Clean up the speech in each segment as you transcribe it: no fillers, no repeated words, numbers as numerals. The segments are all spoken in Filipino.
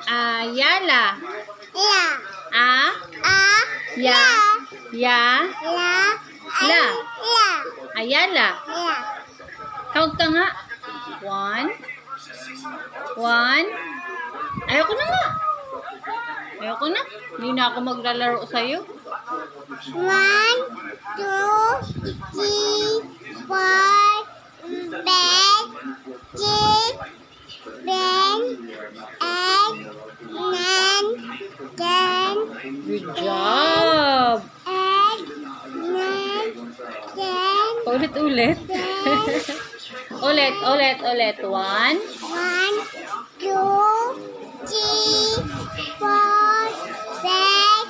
Ayala. Ya. A. Ya. Ya. La. Ayala. Ya. Count ka nga. 1. Ayoko na nga. Ayoko na. Hindi na ako maglalaro sa'yo. 1, 2, 3, 4, 5, 6, 7, 8, 9, 10. Good job. 8, 9, 10. Ulit-ulit. Ulit. 1. 1, 2, 3, 4, 5,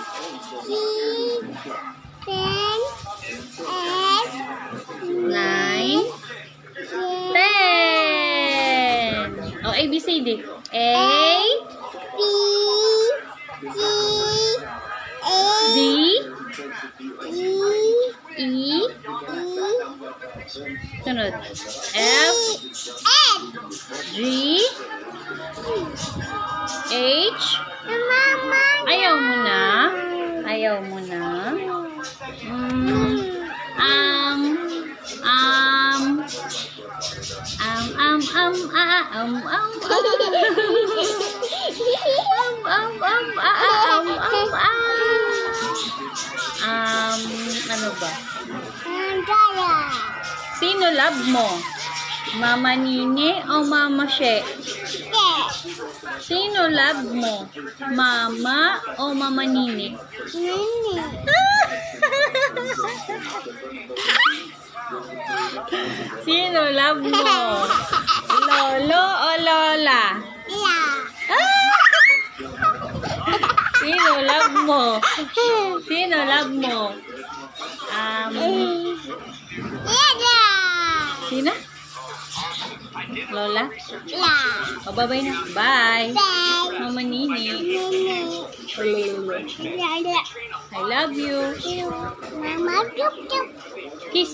6, 7, 8, 9, 10, 10. ABCD. A. B, C, D. E, E. Sunod. F. G. H. Mama. Ayaw mo na. Ano ba? Sino love mo? Mama Nini o Mama She? Sino love mo? Mama o Mama Nini? Sino love mo? Lolo o Lola? Sino love mo? Sino? Lola? O, bye-bye na. Bye. Mama Nini. I love you. Mama, Kiss.